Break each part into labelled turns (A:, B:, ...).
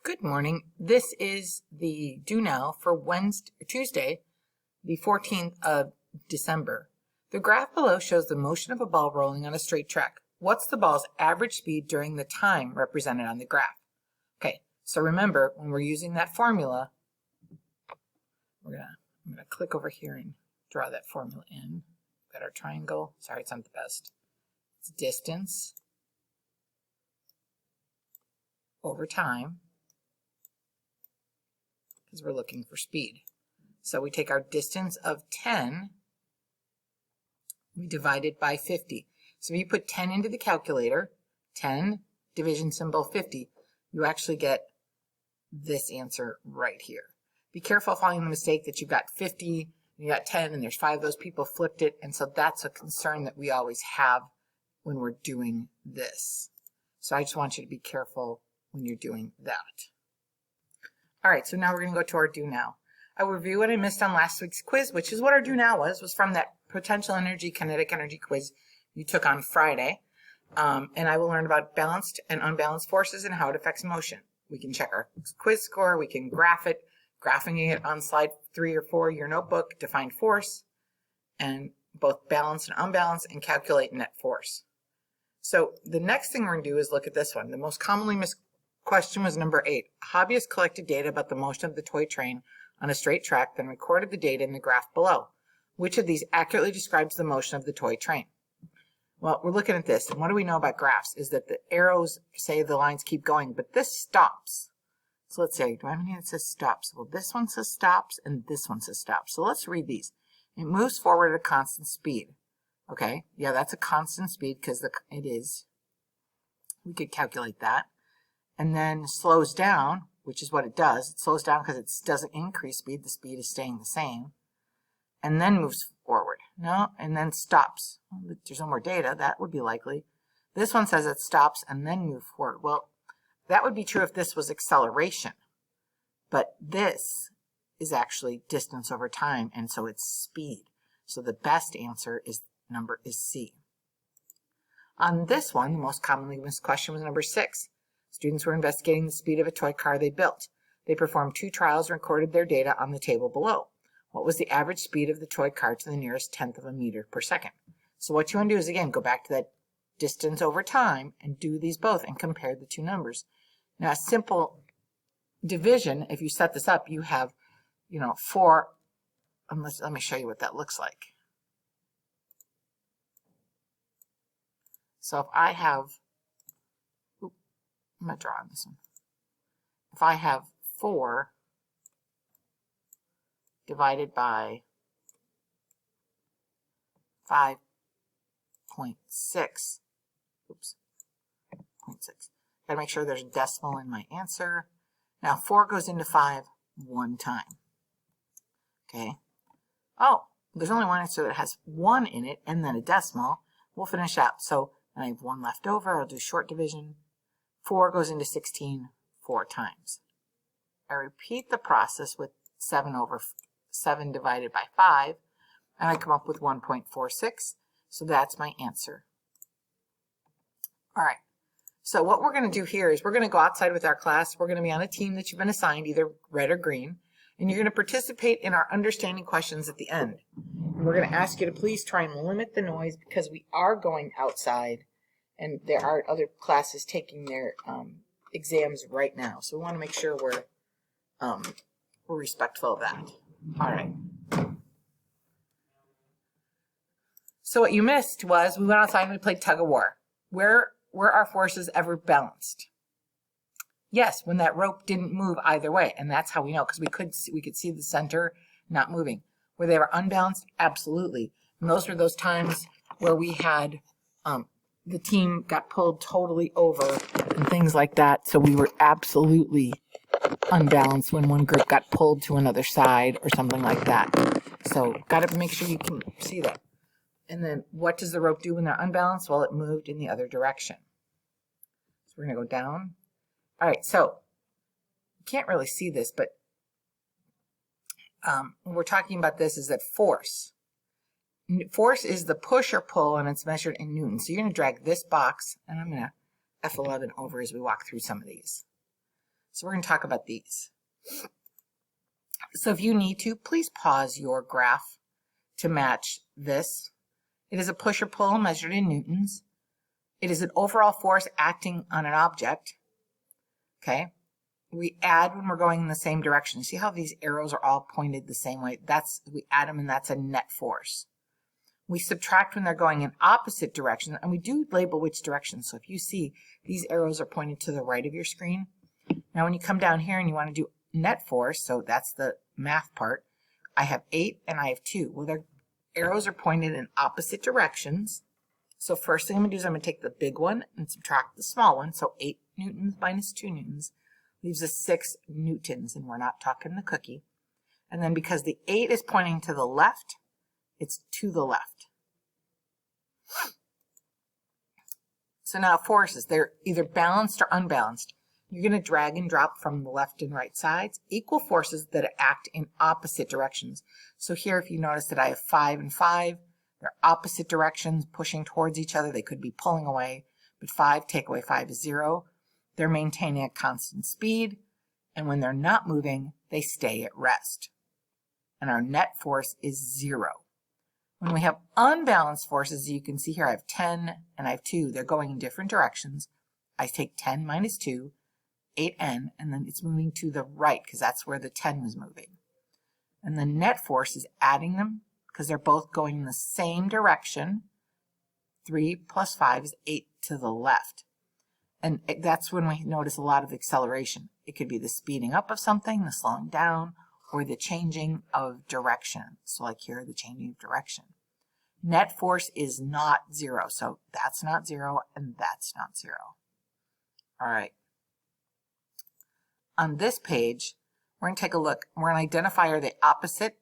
A: Good morning. This is the do now for Tuesday, the 14th of December. The graph below shows the motion of a ball rolling on a straight track. What's the ball's average speed during the time represented on the graph? Okay, so remember, when we're using that formula, I'm gonna click over here and draw that formula in. Got our triangle. Sorry, it's not the best. It's distance over time, because we're looking for speed. So we take our distance of 10, we divide it by 50. So if you put 10 into the calculator, 10 division symbol 50, you actually get this answer right here. Be careful following the mistake that you've got 50, and you got 10, and there's 5 of those people flipped it, and so that's a concern that we always have when we're doing this. So I just want you to be careful when you're doing that. All right, so now we're going to go to our do now. I will review what I missed on last week's quiz, which is what our do now was from that potential energy, kinetic energy quiz you took on Friday. And I will learn about balanced and unbalanced forces and how it affects motion. We can check our quiz score, we can graph it, graphing it on slide 3 or 4 of your notebook, define force, and both balance and unbalance, and calculate net force. So the next thing we're going to do is look at this one. The most commonly missed question was number 8. A hobbyist collected data about the motion of the toy train on a straight track, then recorded the data in the graph below. Which of these accurately describes the motion of the toy train? Well, we're looking at this, and what do we know about graphs is that the arrows say the lines keep going, but this stops. So let's say, do I have anything that says stops? Well, this one says stops, and this one says stops. So let's read these. It moves forward at a constant speed. Okay, yeah, that's a constant speed because it is. We could calculate that. And then slows down, which is what it does. It slows down because it doesn't increase speed. The speed is staying the same. And then moves forward. No, and then stops. Well, there's no more data. That would be likely. This one says it stops and then moves forward. Well, that would be true if this was acceleration. But this is actually distance over time, and so it's speed. So the best answer is C. On this one, the most commonly missed question was number 6. Students were investigating the speed of a toy car they built. They performed 2 trials and recorded their data on the table below. What was the average speed of the toy car to the nearest tenth of a meter per second? So what you want to do is, again, go back to that distance over time and do these both and compare the 2 numbers. Now, a simple division, if you set this up, you have, 4, let me show you what that looks like. So if I have, I'm going to draw on this one. If I have 4 divided by 5.6, 0.6. Got to make sure there's a decimal in my answer. Now 4 goes into 5 one time. Okay. Oh, there's only one answer that has 1 in it and then a decimal. We'll finish out. So I have 1 left over. I'll do short division. 4 goes into 16 4 times. I repeat the process with 7 divided by 5, and I come up with 1.46, so that's my answer. All right, so what we're going to do here is we're going to go outside with our class. We're going to be on a team that you've been assigned, either red or green, and you're going to participate in our understanding questions at the end. And we're going to ask you to please try and limit the noise because we are going outside, and there are other classes taking their exams right now. So we want to make sure we're respectful of that. All right. So what you missed was we went outside and we played tug of war. Were our forces ever balanced? Yes, when that rope didn't move either way, and that's how we know, because we could see the center not moving. Were they ever unbalanced? Absolutely. And those were those times where we had the team got pulled totally over and things like that. So we were absolutely unbalanced when one group got pulled to another side or something like that. So got to make sure you can see that. And then what does the rope do when they're unbalanced? Well, it moved in the other direction. So we're going to go down. All right, so you can't really see this, but when we're talking about this is that force is the push or pull, and it's measured in newtons. So you're going to drag this box, and I'm going to F11 over as we walk through some of these. So we're going to talk about these. So if you need to, please pause your graph to match this. It is a push or pull measured in newtons. It is an overall force acting on an object. Okay. We add when we're going in the same direction. See how these arrows are all pointed the same way? We add them, and that's a net force. We subtract when they're going in opposite directions, and we do label which direction. So if you see these arrows are pointed to the right of your screen. Now when you come down here and you want to do net force, so that's the math part, I have 8 and I have 2. Well, their arrows are pointed in opposite directions. So first thing I'm going to do is I'm going to take the big one and subtract the small one. So 8 newtons minus 2 newtons leaves us 6 newtons, and we're not talking the cookie. And then because the 8 is pointing to the left, it's to the left. So now forces, they're either balanced or unbalanced. You're going to drag and drop from the left and right sides. Equal forces that act in opposite directions. So here, if you notice that I have 5 and 5, they're opposite directions, pushing towards each other. They could be pulling away, but 5, take away 5 is 0. They're maintaining a constant speed, and when they're not moving, they stay at rest. And our net force is 0. When we have unbalanced forces, you can see here I have 10 and I have 2. They're going in different directions. I take 10 minus 2, 8n, and then it's moving to the right because that's where the 10 was moving. And the net force is adding them because they're both going in the same direction. 3 plus 5 is 8 to the left. And that's when we notice a lot of acceleration. It could be the speeding up of something, the slowing down, or the changing of direction. So like here, the changing of direction. Net force is not 0. So that's not 0, and that's not 0. All right. On this page, we're going to take a look. We're going to identify are they opposite,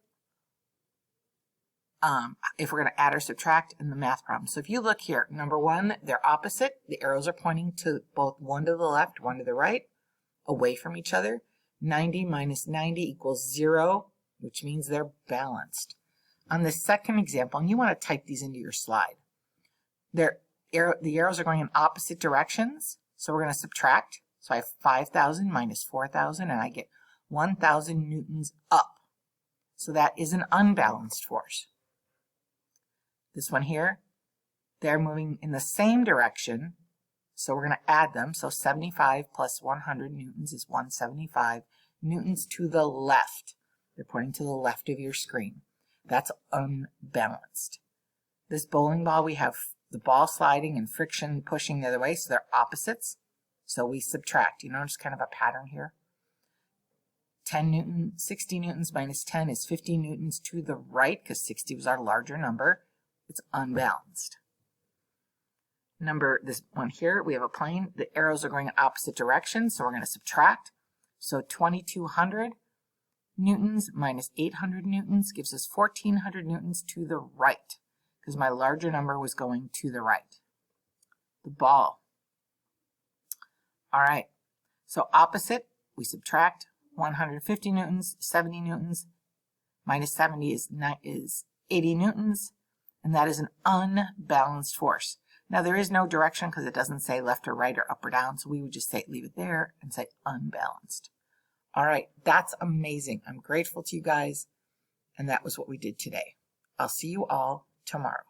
A: if we're going to add or subtract in the math problem. So if you look here, number 1, they're opposite. The arrows are pointing to both one to the left, one to the right, away from each other. 90 minus 90 equals 0, which means they're balanced. On the second example, and you want to type these into your slide, the arrows are going in opposite directions, so we're going to subtract. So I have 5,000 minus 4,000, and I get 1,000 newtons up. So that is an unbalanced force. This one here, they're moving in the same direction, so we're going to add them. So 75 plus 100 newtons is 175 newtons to the left. They're pointing to the left of your screen. That's unbalanced. This bowling ball, we have the ball sliding and friction pushing the other way, so they're opposites. So we subtract. You notice kind of a pattern here. 10 newtons, 60 newtons minus 10 is 50 newtons to the right, because 60 was our larger number. It's unbalanced. This one here, we have a plane. The arrows are going in opposite directions, so we're going to subtract. So 2,200 newtons minus 800 newtons gives us 1,400 newtons to the right, because my larger number was going to the right. The ball. All right, so opposite, we subtract 150 newtons, 70 newtons, minus 70 is 80 newtons, and that is an unbalanced force. Now there is no direction because it doesn't say left or right or up or down, so we would just leave it there and say unbalanced. All right, that's amazing. I'm grateful to you guys, and that was what we did today. I'll see you all tomorrow.